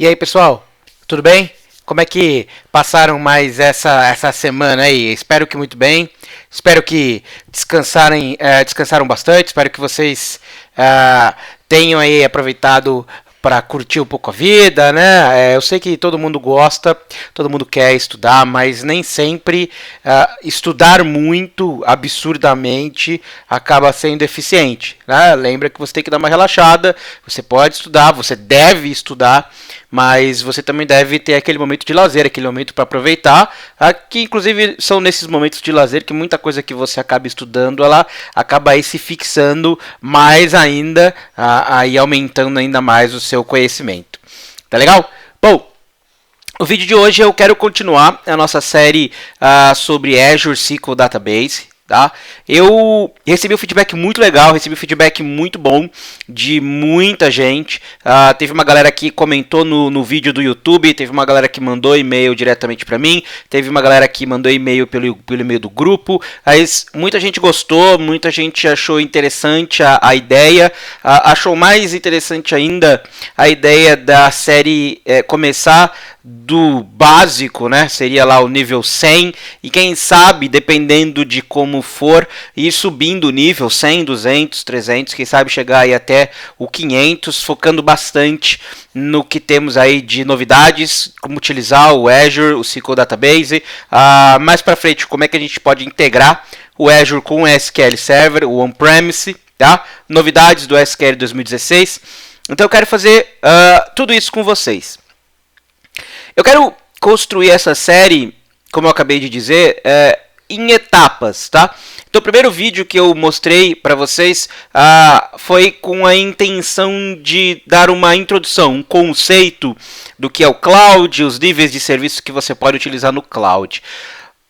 E aí, pessoal, tudo bem? Como é que passaram mais essa semana aí? Espero que muito bem. Espero que descansaram bastante. Espero que vocês tenham aí aproveitado para curtir um pouco a vida, né? Eu sei que todo mundo gosta, todo mundo quer estudar, mas nem sempre estudar muito, absurdamente, acaba sendo eficiente, né? Lembra que você tem que dar uma relaxada, você pode estudar, você deve estudar, mas você também deve ter aquele momento de lazer, aquele momento para aproveitar, que inclusive são nesses momentos de lazer que muita coisa que você acaba estudando, ela acaba aí se fixando mais ainda, aí aumentando ainda mais o seu conhecimento. Tá legal? Bom, o vídeo de hoje eu quero continuar a nossa série sobre Azure SQL Database. Tá? Eu recebi um feedback muito legal, recebi um feedback muito bom de muita gente. Teve uma galera que comentou no vídeo do YouTube, teve uma galera que mandou e-mail diretamente para mim, teve uma galera que mandou e-mail pelo e-mail do grupo. Mas muita gente gostou, muita gente achou interessante a ideia, achou mais interessante ainda a ideia da série começar do básico, né? Seria lá o nível 100 e quem sabe, dependendo de como for, ir subindo o nível 100, 200, 300, quem sabe chegar aí até o 500, focando bastante no que temos aí de novidades, como utilizar o Azure, o SQL Database, mais para frente, como é que a gente pode integrar o Azure com o SQL Server, o On-Premise, tá? Novidades do SQL 2016. Então eu quero fazer tudo isso com vocês. Eu quero construir essa série, como eu acabei de dizer, em etapas, tá? Então o primeiro vídeo que eu mostrei para vocês foi com a intenção de dar uma introdução, um conceito do que é o cloud, os níveis de serviço que você pode utilizar no cloud.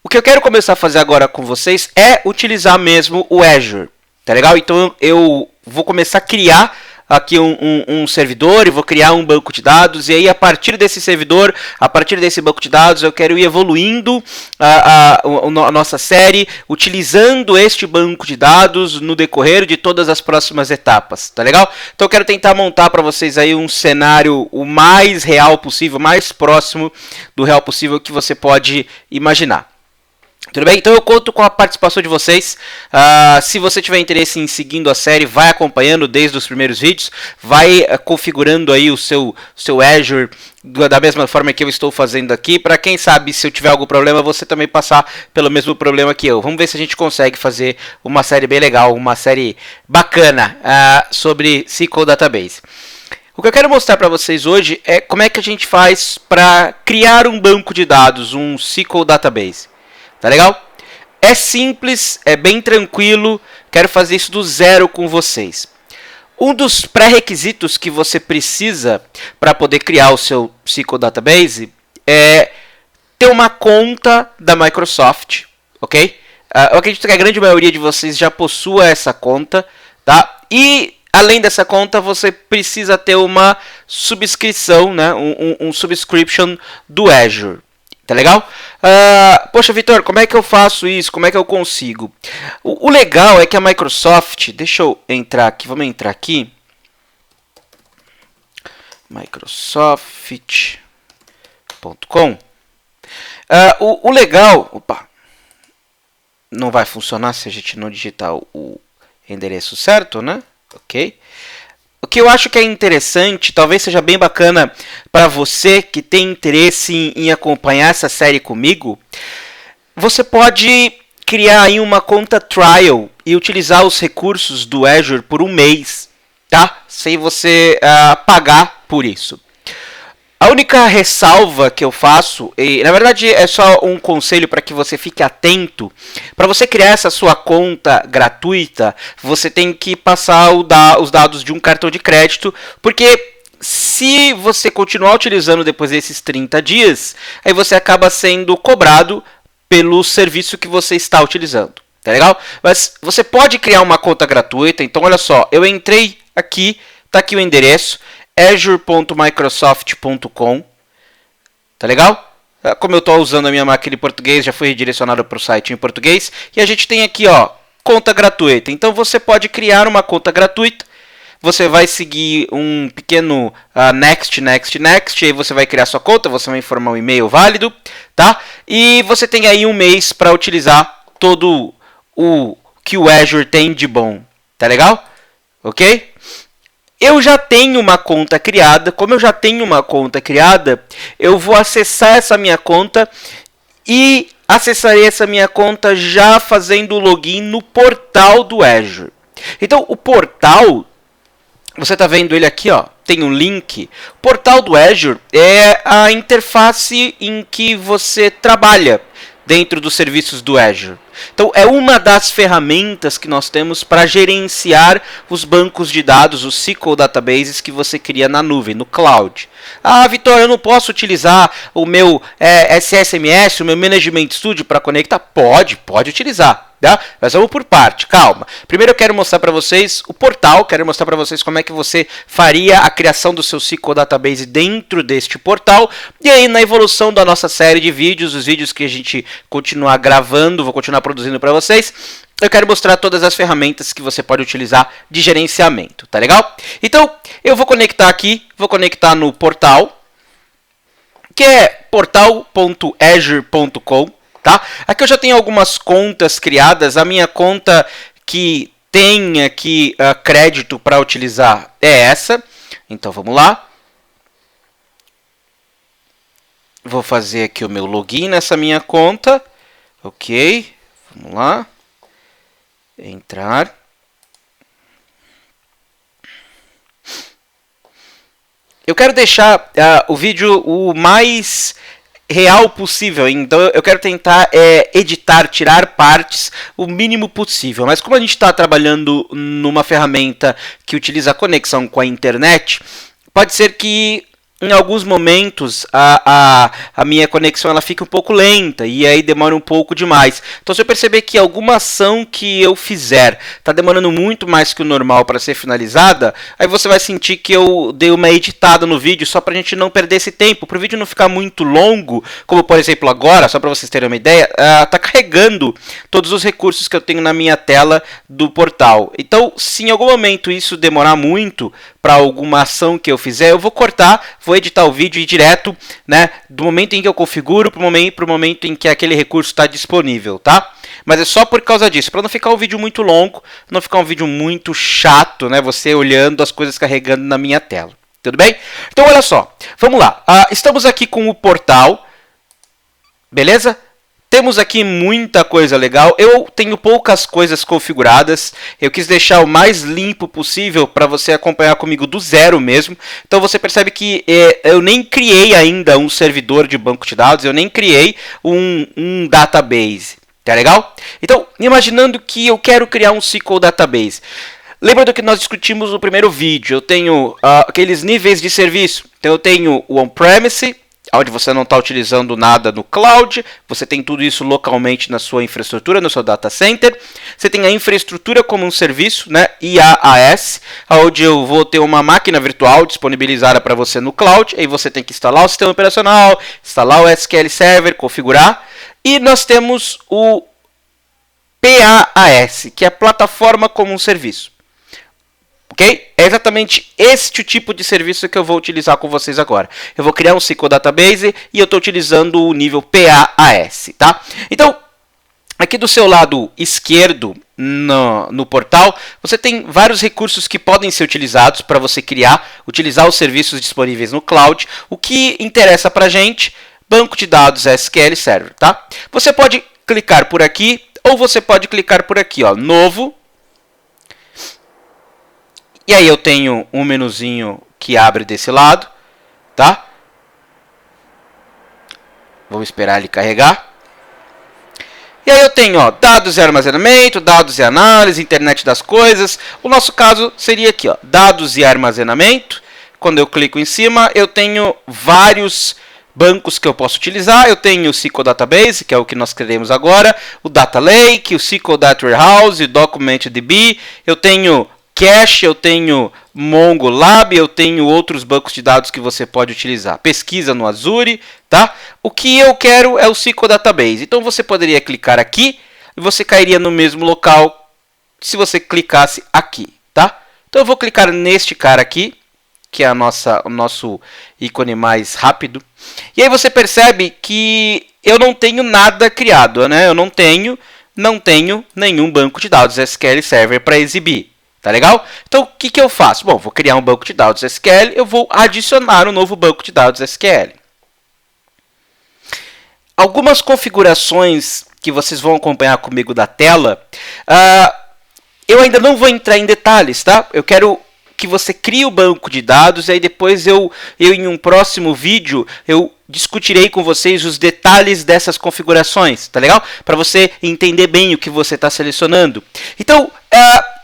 O que eu quero começar a fazer agora com vocês é utilizar mesmo o Azure, tá legal? Então eu vou começar a criar aqui um servidor e vou criar um banco de dados, e aí a partir desse servidor, a partir desse banco de dados, eu quero ir evoluindo a nossa série, utilizando este banco de dados no decorrer de todas as próximas etapas, tá legal? Então eu quero tentar montar para vocês aí um cenário o mais real possível, mais próximo do real possível que você pode imaginar. Tudo bem? Então eu conto com a participação de vocês. Se você tiver interesse em seguindo a série, vai acompanhando desde os primeiros vídeos, vai configurando aí o seu Azure da mesma forma que eu estou fazendo aqui, para quem sabe, se eu tiver algum problema, você também passar pelo mesmo problema que eu. Vamos ver se a gente consegue fazer uma série bem legal, uma série bacana sobre SQL Database. O que eu quero mostrar para vocês hoje é como é que a gente faz para criar um banco de dados, um SQL Database. Tá legal? É simples, é bem tranquilo, quero fazer isso do zero com vocês. Um dos pré-requisitos que você precisa para poder criar o seu SQL Database é ter uma conta da Microsoft, ok? Eu acredito que a grande maioria de vocês já possua essa conta, tá? E além dessa conta, você precisa ter uma subscrição, né? um subscription do Azure. Tá legal? Poxa, Vitor, como é que eu faço isso? Como é que eu consigo? O legal é que a Microsoft... Deixa eu entrar aqui. Vamos entrar aqui. Microsoft.com. O legal... Opa! Não vai funcionar se a gente não digitar o endereço certo, né? Ok. O que eu acho que é interessante, talvez seja bem bacana para você que tem interesse em acompanhar essa série comigo, você pode criar aí uma conta trial e utilizar os recursos do Azure por um mês, tá? Sem você pagar por isso. A única ressalva que eu faço, e na verdade é só um conselho para que você fique atento, para você criar essa sua conta gratuita, você tem que passar os dados de um cartão de crédito, porque se você continuar utilizando depois desses 30 dias, aí você acaba sendo cobrado pelo serviço que você está utilizando, tá legal? Mas você pode criar uma conta gratuita, então olha só, eu entrei aqui, tá aqui o endereço, azure.microsoft.com, tá legal? Como eu estou usando a minha máquina em português, já foi redirecionado para o site em português. E a gente tem aqui, ó, conta gratuita. Então você pode criar uma conta gratuita, você vai seguir um pequeno next, e aí você vai criar sua conta, você vai informar um e-mail válido, tá? E você tem aí um mês para utilizar todo o que o Azure tem de bom, tá legal? Ok? Eu já tenho uma conta criada. Como eu já tenho uma conta criada, eu vou acessar essa minha conta e acessarei essa minha conta já fazendo o login no portal do Azure. Então, o portal, você está vendo ele aqui, ó, tem um link. O portal do Azure é a interface em que você trabalha dentro dos serviços do Azure. Então, é uma das ferramentas que nós temos para gerenciar os bancos de dados, os SQL databases que você cria na nuvem, no cloud. Ah, Vitor, eu não posso utilizar o meu SSMS, o meu Management Studio para conectar? Pode utilizar. Tá? Mas vamos por parte, calma. Primeiro eu quero mostrar para vocês o portal, quero mostrar para vocês como é que você faria a criação do seu SQL Database dentro deste portal. E aí na evolução da nossa série de vídeos, os vídeos que a gente continuar gravando, vou continuar produzindo para vocês, eu quero mostrar todas as ferramentas que você pode utilizar de gerenciamento, tá legal? Então eu vou conectar aqui, vou conectar no portal, que é portal.azure.com. Tá? Aqui eu já tenho algumas contas criadas. A minha conta que tem aqui crédito para utilizar é essa. Então vamos lá. Vou fazer aqui o meu login nessa minha conta. Ok. Vamos lá. Entrar. Eu quero deixar o vídeo o mais real possível, então eu quero tentar editar, tirar partes o mínimo possível, mas como a gente está trabalhando numa ferramenta que utiliza a conexão com a internet, pode ser que em alguns momentos a minha conexão ela fica um pouco lenta e aí demora um pouco demais. Então se eu perceber que alguma ação que eu fizer está demorando muito mais que o normal para ser finalizada, aí você vai sentir que eu dei uma editada no vídeo só para a gente não perder esse tempo, para o vídeo não ficar muito longo, como por exemplo agora, só para vocês terem uma ideia, está carregando todos os recursos que eu tenho na minha tela do portal. Então se em algum momento isso demorar muito para alguma ação que eu fizer, eu vou cortar, vou editar o vídeo e ir direto, né, do momento em que eu configuro para o momento em que aquele recurso está disponível, tá? Mas é só por causa disso, para não ficar um vídeo muito longo, não ficar um vídeo muito chato, né, você olhando as coisas carregando na minha tela. Tudo bem? Então olha só, vamos lá. Estamos aqui com o portal, beleza? Temos aqui muita coisa legal. Eu tenho poucas coisas configuradas. Eu quis deixar o mais limpo possível para você acompanhar comigo do zero mesmo. Então você percebe que eu nem criei ainda um servidor de banco de dados. Eu nem criei um database. Tá legal? Então, imaginando que eu quero criar um SQL database. Lembra do que nós discutimos no primeiro vídeo? Eu tenho aqueles níveis de serviço. Então eu tenho o on-premise, onde você não está utilizando nada no cloud, você tem tudo isso localmente na sua infraestrutura, no seu data center. Você tem a infraestrutura como um serviço, né, IaaS, onde eu vou ter uma máquina virtual disponibilizada para você no cloud, aí você tem que instalar o sistema operacional, instalar o SQL Server, configurar. E nós temos o PaaS, que é a plataforma como um serviço. Ok? É exatamente este tipo de serviço que eu vou utilizar com vocês agora. Eu vou criar um SQL Database e eu estou utilizando o nível PaaS, tá? Então, aqui do seu lado esquerdo no portal, você tem vários recursos que podem ser utilizados para você utilizar os serviços disponíveis no cloud. O que interessa para a gente, banco de dados SQL Server, tá? Você pode clicar por aqui ou você pode clicar por aqui, ó, novo. E aí eu tenho um menuzinho que abre desse lado, tá? Vamos esperar ele carregar. E aí eu tenho, ó, dados e armazenamento, dados e análise, internet das coisas. O nosso caso seria aqui, ó, dados e armazenamento. Quando eu clico em cima, eu tenho vários bancos que eu posso utilizar. Eu tenho o SQL Database, que é o que nós queremos agora, o Data Lake, o SQL Data Warehouse, o DocumentDB. Eu tenho Cache, eu tenho MongoLab, eu tenho outros bancos de dados que você pode utilizar. Pesquisa no Azure, tá? O que eu quero é o SQL Database. Então você poderia clicar aqui e você cairia no mesmo local se você clicasse aqui, tá? Então eu vou clicar neste cara aqui, que é o nosso ícone mais rápido. E aí você percebe que eu não tenho nada criado, né? Eu não tenho nenhum banco de dados SQL Server para exibir. Tá legal? Então o que eu faço? Bom, vou criar um banco de dados SQL, eu vou adicionar um novo banco de dados SQL. Algumas configurações que vocês vão acompanhar comigo da tela, eu ainda não vou entrar em detalhes, tá? Eu quero que você crie o banco de dados e aí depois eu em um próximo vídeo eu discutirei com vocês os detalhes dessas configurações, tá legal? Para você entender bem o que você está selecionando. Então,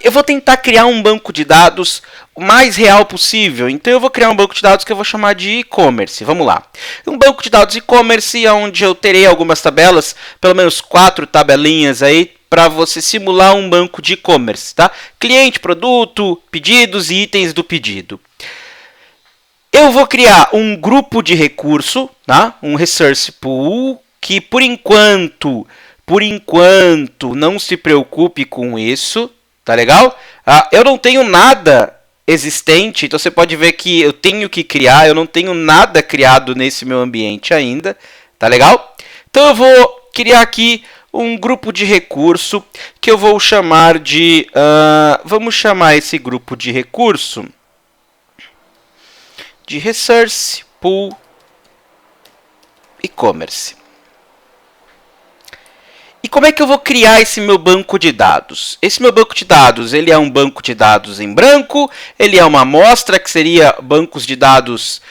eu vou tentar criar um banco de dados o mais real possível. Então eu vou criar um banco de dados que eu vou chamar de e-commerce. Vamos lá. Um banco de dados e-commerce onde eu terei algumas tabelas, pelo menos 4 tabelinhas aí, para você simular um banco de e-commerce, tá? Cliente, produto, pedidos e itens do pedido. Eu vou criar um grupo de recurso, tá? Um resource pool, que por enquanto, não se preocupe com isso, tá legal? Eu não tenho nada existente, então você pode ver que eu tenho que criar, eu não tenho nada criado nesse meu ambiente ainda, tá legal? Então eu vou criar aqui um grupo de recurso que eu vou chamar de... vamos chamar esse grupo de recurso de Resource Pool E-Commerce. E como é que eu vou criar esse meu banco de dados? Esse meu banco de dados, ele é um banco de dados em branco, ele é uma amostra que seria bancos de dados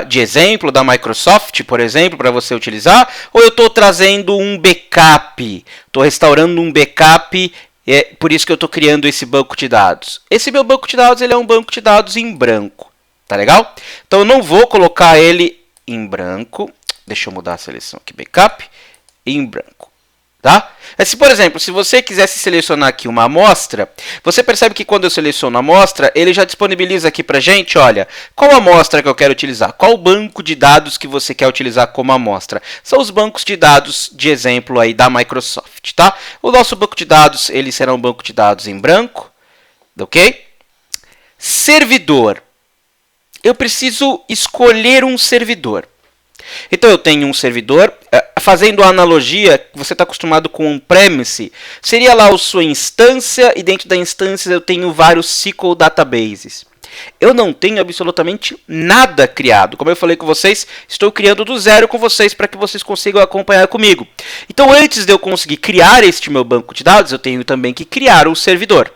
de exemplo da Microsoft, por exemplo, para você utilizar, ou eu estou trazendo um backup, estou restaurando um backup, por isso que eu estou criando esse banco de dados. Esse meu banco de dados, ele é um banco de dados em branco, tá legal? Então eu não vou colocar ele em branco, deixa eu mudar a seleção aqui, backup, em branco. Tá? Se, por exemplo, se você quisesse selecionar aqui uma amostra, você percebe que quando eu seleciono a amostra, ele já disponibiliza aqui pra gente, olha, qual amostra que eu quero utilizar, qual banco de dados que você quer utilizar como amostra. São os bancos de dados de exemplo aí da Microsoft, tá? O nosso banco de dados, ele será um banco de dados em branco, ok? Servidor. Eu preciso escolher um servidor. Então eu tenho um servidor, fazendo a analogia, você está acostumado com on-premise, seria lá a sua instância e dentro da instância eu tenho vários SQL databases. Eu não tenho absolutamente nada criado. Como eu falei com vocês, estou criando do zero com vocês para que vocês consigam acompanhar comigo. Então antes de eu conseguir criar este meu banco de dados, eu tenho também que criar um servidor.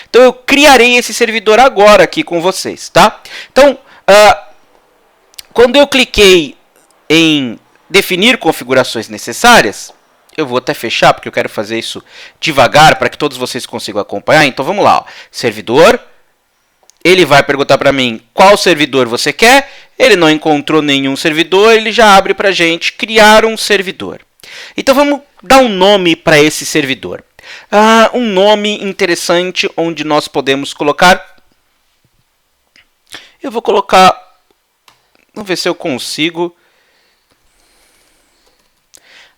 Então eu criarei esse servidor agora aqui com vocês, tá? Então, quando eu cliquei em definir configurações necessárias, eu vou até fechar porque eu quero fazer isso devagar para que todos vocês consigam acompanhar. Então vamos lá, ó. Servidor, ele vai perguntar para mim qual servidor você quer, ele não encontrou nenhum servidor, ele já abre para a gente criar um servidor. Então vamos dar um nome para esse servidor. Um nome interessante onde nós podemos colocar, eu vou colocar, vamos ver se eu consigo,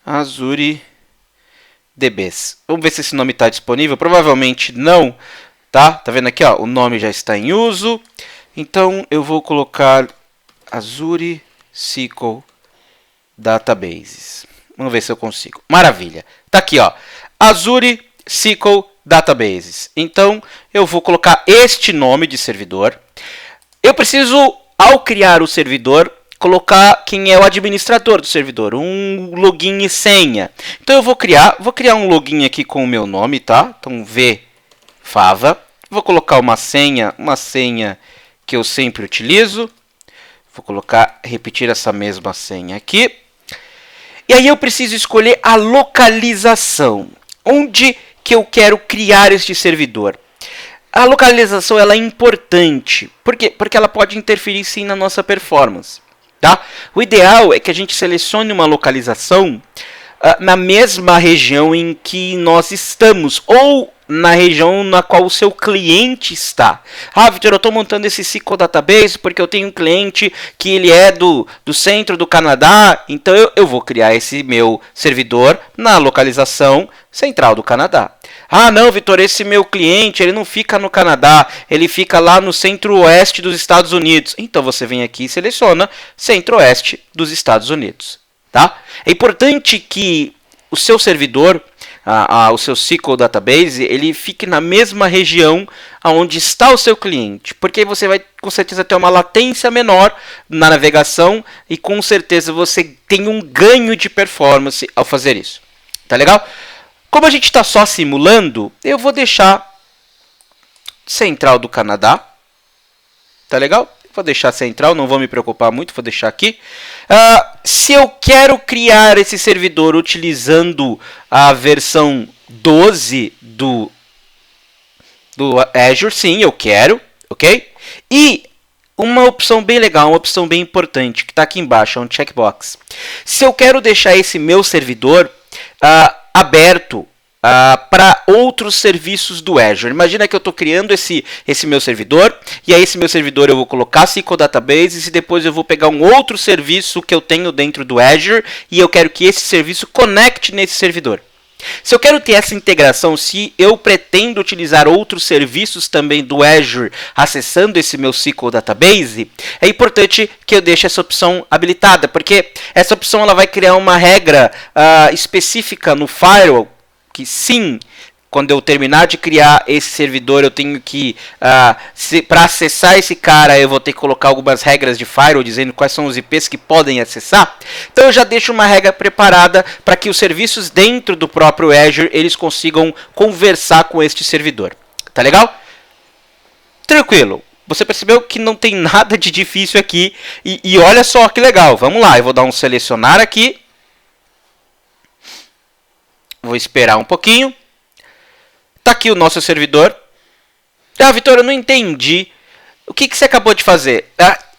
Azure DBs. Vamos ver se esse nome está disponível. Provavelmente não, tá? Tá vendo aqui, ó? O nome já está em uso. Então eu vou colocar Azure SQL Databases. Vamos ver se eu consigo. Maravilha. Tá aqui, ó. Azure SQL Databases. Então eu vou colocar este nome de servidor. Eu preciso, ao criar o servidor, colocar quem é o administrador do servidor, um login e senha. Então eu vou criar um login aqui com o meu nome, tá? Então Fava. Vou colocar uma senha que eu sempre utilizo. Vou repetir essa mesma senha aqui. E aí eu preciso escolher a localização. Onde que eu quero criar este servidor? A localização ela é importante. Por quê? Porque ela pode interferir sim na nossa performance. Tá? O ideal é que a gente selecione uma localização na mesma região em que nós estamos, ou na região na qual o seu cliente está. Ah, Vitor, eu estou montando esse SQL Database porque eu tenho um cliente que ele é do centro do Canadá, então eu vou criar esse meu servidor na localização central do Canadá. Ah, não, Vitor, esse meu cliente, ele não fica no Canadá, ele fica lá no centro-oeste dos Estados Unidos. Então você vem aqui e seleciona centro-oeste dos Estados Unidos. Tá? É importante que o seu servidor, o seu SQL Database, ele fique na mesma região onde está o seu cliente, porque você vai com certeza ter uma latência menor na navegação e com certeza você tem um ganho de performance ao fazer isso. Tá legal? Como a gente está só simulando, eu vou deixar central do Canadá. Tá legal? Vou deixar central, não vou me preocupar muito, vou deixar aqui. Se eu quero criar esse servidor utilizando a versão 12 do Azure, sim, eu quero, ok? E uma opção bem legal, uma opção bem importante, que está aqui embaixo, é um checkbox. Se eu quero deixar esse meu servidor aberto para outros serviços do Azure. Imagina que eu estou criando esse meu servidor, e aí esse meu servidor eu vou colocar SQL Database, e depois eu vou pegar um outro serviço que eu tenho dentro do Azure, e eu quero que esse serviço conecte nesse servidor. Se eu quero ter essa integração, se eu pretendo utilizar outros serviços também do Azure acessando esse meu SQL Database, é importante que eu deixe essa opção habilitada, porque essa opção ela vai criar uma regra específica no firewall, que sim, quando eu terminar de criar esse servidor, eu tenho que, para acessar esse cara, eu vou ter que colocar algumas regras de firewall, dizendo quais são os IPs que podem acessar. Então eu já deixo uma regra preparada para que os serviços dentro do próprio Azure, eles consigam conversar com este servidor. Tá legal? Tranquilo. Você percebeu que não tem nada de difícil aqui. E olha só que legal. Vamos lá, eu vou dar um selecionar aqui. Vou esperar um pouquinho. Está aqui o nosso servidor. Ah, Vitor, eu não entendi. O que você acabou de fazer?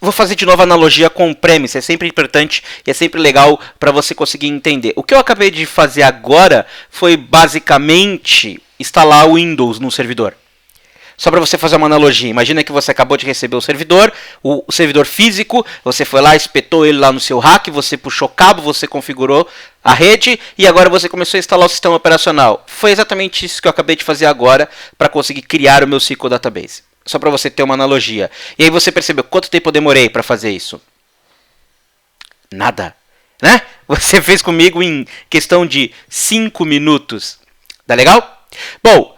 Vou fazer de novo a analogia com o premise. É sempre importante e é sempre legal para você conseguir entender. O que eu acabei de fazer agora foi basicamente instalar o Windows no servidor. Só para você fazer uma analogia, imagina que você acabou de receber o servidor físico, você foi lá, espetou ele lá no seu rack, você puxou cabo, você configurou a rede e agora você começou a instalar o sistema operacional. Foi exatamente isso que eu acabei de fazer agora para conseguir criar o meu SQL Database. Só para você ter uma analogia. E aí você percebeu quanto tempo eu demorei para fazer isso? Nada, né? Você fez comigo em questão de 5 minutos. Tá legal? Bom,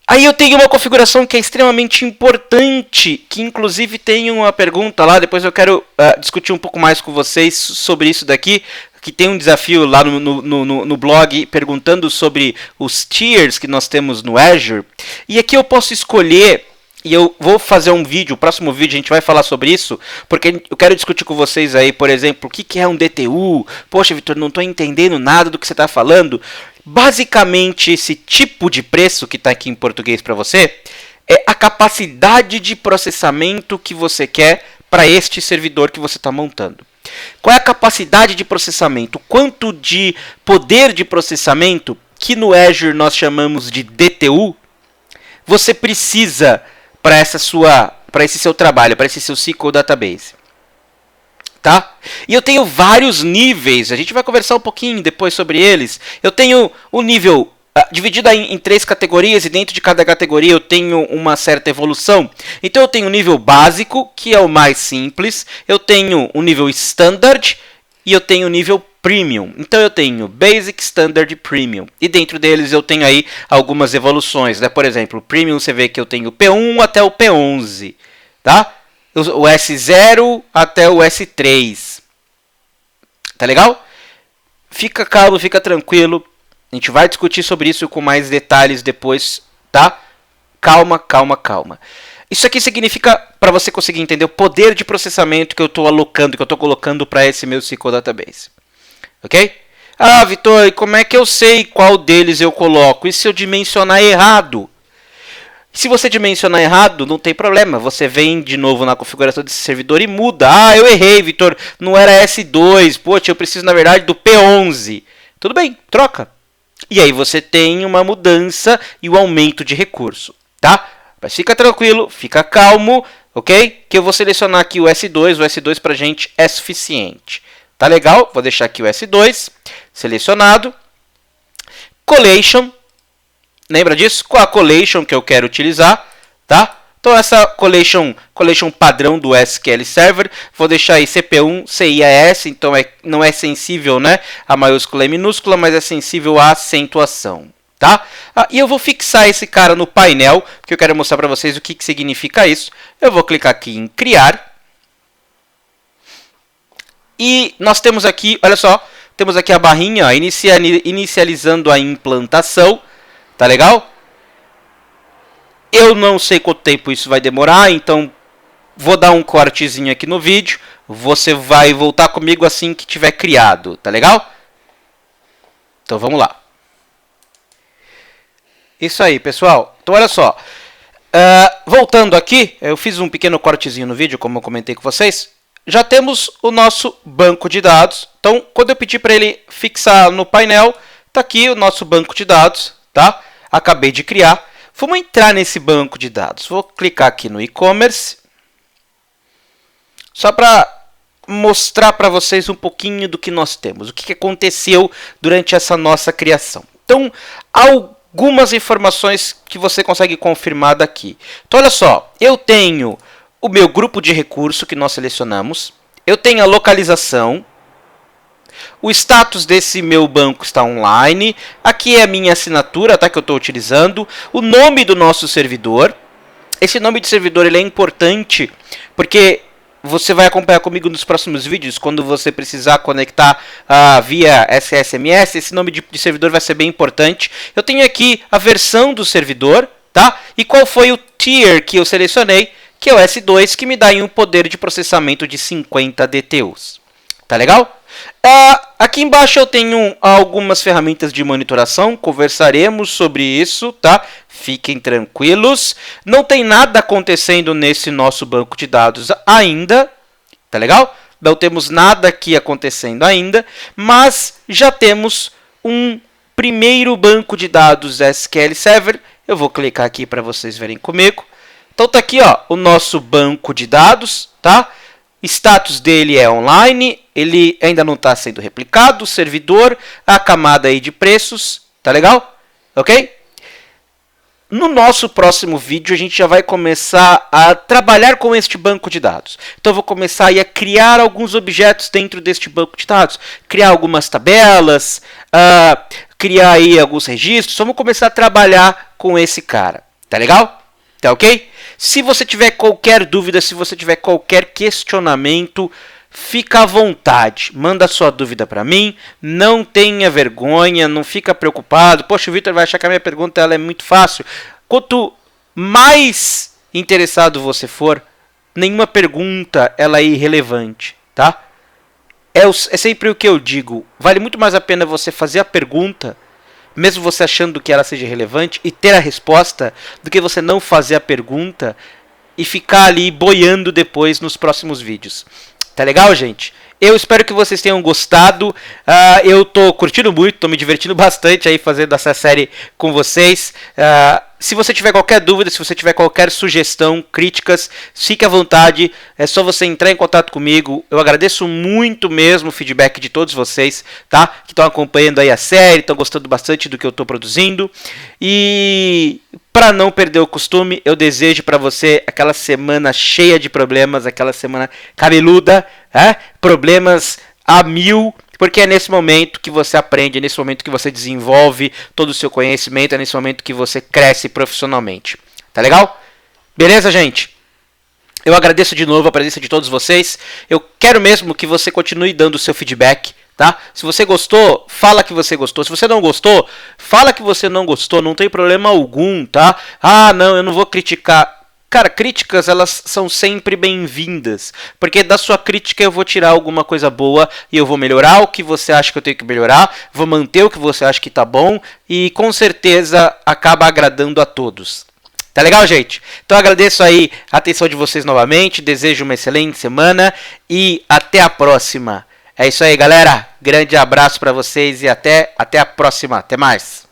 aí eu tenho uma configuração que é extremamente importante, que inclusive tem uma pergunta lá, depois eu quero discutir um pouco mais com vocês sobre isso daqui, que tem um desafio lá no blog perguntando sobre os tiers que nós temos no Azure. E aqui eu posso escolher, e eu vou fazer um vídeo, o próximo vídeo a gente vai falar sobre isso, porque eu quero discutir com vocês aí, por exemplo, o que é um DTU. Poxa, Vitor, não estou entendendo nada do que você está falando. Basicamente, esse tipo de preço que está aqui em português para você é a capacidade de processamento que você quer para este servidor que você está montando. Qual é a capacidade de processamento? Quanto de poder de processamento, que no Azure nós chamamos de DTU, você precisa para esse seu trabalho, para esse seu SQL Database. Tá? E eu tenho vários níveis, a gente vai conversar um pouquinho depois sobre eles. Eu tenho o nível dividido em 3 categorias, e dentro de cada categoria eu tenho uma certa evolução. Então eu tenho o nível básico, que é o mais simples, eu tenho o nível standard e eu tenho o nível premium. Então eu tenho basic, standard e premium. E dentro deles eu tenho aí algumas evoluções, né? Por exemplo, o premium você vê que eu tenho o P1 até o P11, tá? O S0 até o S3. Tá legal? Fica calmo, fica tranquilo. A gente vai discutir sobre isso com mais detalhes depois, tá? Calma, calma, calma. Isso aqui significa, para você conseguir entender, o poder de processamento que eu estou alocando, que eu estou colocando para esse meu SQL Database. Ok? Ah, Vitor, e como é que eu sei qual deles eu coloco? E se eu dimensionar errado? Se você dimensionar errado, não tem problema. Você vem de novo na configuração desse servidor e muda. Ah, eu errei, Vitor. Não era S2. Poxa, eu preciso, na verdade, do P11. Tudo bem, troca. E aí você tem uma mudança e o aumento de recurso, tá? Mas fica tranquilo, fica calmo, ok? Que eu vou selecionar aqui o S2 pra gente é suficiente. Tá legal? Vou deixar aqui o S2 selecionado. Collation, lembra disso? Qual a collation que eu quero utilizar, tá? Então essa collation padrão do SQL Server, vou deixar aí CP1 CIAS, então não é sensível, né, a maiúscula e minúscula, mas é sensível à acentuação, tá? E eu vou fixar esse cara no painel, porque eu quero mostrar para vocês o que significa isso. Eu vou clicar aqui em criar. E nós temos aqui, olha só, temos aqui a barrinha, ó, inicializando a implantação, tá legal? Eu não sei quanto tempo isso vai demorar, então vou dar um cortezinho aqui no vídeo. Você vai voltar comigo assim que tiver criado, tá legal? Então vamos lá. Isso aí, pessoal. Então olha só. Voltando aqui, eu fiz um pequeno cortezinho no vídeo, como eu comentei com vocês. Já temos o nosso banco de dados. Então, quando eu pedi para ele fixar no painel, tá aqui o nosso banco de dados, tá? Acabei de criar. Vamos entrar nesse banco de dados. Vou clicar aqui no e-commerce. Só para mostrar para vocês um pouquinho do que nós temos. O que aconteceu durante essa nossa criação. Então, algumas informações que você consegue confirmar daqui. Então, olha só. Eu tenho o meu grupo de recurso que nós selecionamos. Eu tenho a localização. O status desse meu banco está online. Aqui é a minha assinatura, tá, que eu estou utilizando. O nome do nosso servidor. Esse nome de servidor ele é importante porque você vai acompanhar comigo nos próximos vídeos. Quando você precisar conectar via SSMS, esse nome de servidor vai ser bem importante. Eu tenho aqui a versão do servidor, tá? E qual foi o tier que eu selecionei, que é o S2, que me dá um poder de processamento de 50 DTUs. Tá legal? Aqui embaixo eu tenho algumas ferramentas de monitoração, conversaremos sobre isso, tá? Fiquem tranquilos. Não tem nada acontecendo nesse nosso banco de dados ainda, tá legal? Não temos nada aqui acontecendo ainda, mas já temos um primeiro banco de dados SQL Server. Eu vou clicar aqui para vocês verem comigo. Então tá aqui, ó, o nosso banco de dados, tá? Status dele é online, ele ainda não está sendo replicado, o servidor, a camada aí de preços, tá legal? Ok? No nosso próximo vídeo a gente já vai começar a trabalhar com este banco de dados. Então eu vou começar aí a criar alguns objetos dentro deste banco de dados, criar algumas tabelas, criar aí alguns registros. Vamos começar a trabalhar com esse cara, tá legal? Tá ok? Se você tiver qualquer dúvida, se você tiver qualquer questionamento, fica à vontade. Manda sua dúvida para mim. Não tenha vergonha, não fica preocupado. Poxa, o Victor vai achar que a minha pergunta ela é muito fácil. Quanto mais interessado você for, nenhuma pergunta ela é irrelevante, tá? É sempre o que eu digo. Vale muito mais a pena você fazer a pergunta, mesmo você achando que ela seja relevante, e ter a resposta, do que você não fazer a pergunta e ficar ali boiando depois nos próximos vídeos. Tá legal, gente? Eu espero que vocês tenham gostado. Eu tô curtindo muito, tô me divertindo bastante aí fazendo essa série com vocês. Se você tiver qualquer dúvida, se você tiver qualquer sugestão, críticas, fique à vontade. É só você entrar em contato comigo. Eu agradeço muito mesmo o feedback de todos vocês, tá? Que estão acompanhando aí a série, estão gostando bastante do que eu estou produzindo. E para não perder o costume, eu desejo para você aquela semana cheia de problemas, aquela semana cabeluda, problemas a mil, porque é nesse momento que você aprende, é nesse momento que você desenvolve todo o seu conhecimento, é nesse momento que você cresce profissionalmente. Tá legal? Beleza, gente? Eu agradeço de novo a presença de todos vocês. Eu quero mesmo que você continue dando o seu feedback, tá? Se você gostou, fala que você gostou. Se você não gostou, fala que você não gostou. Não tem problema algum, tá? Não, eu não vou criticar. Cara, críticas elas são sempre bem-vindas, porque da sua crítica eu vou tirar alguma coisa boa e eu vou melhorar o que você acha que eu tenho que melhorar, vou manter o que você acha que tá bom e com certeza acaba agradando a todos. Tá legal, gente? Então agradeço aí a atenção de vocês novamente, desejo uma excelente semana e até a próxima. É isso aí, galera. Grande abraço para vocês e até a próxima. Até mais.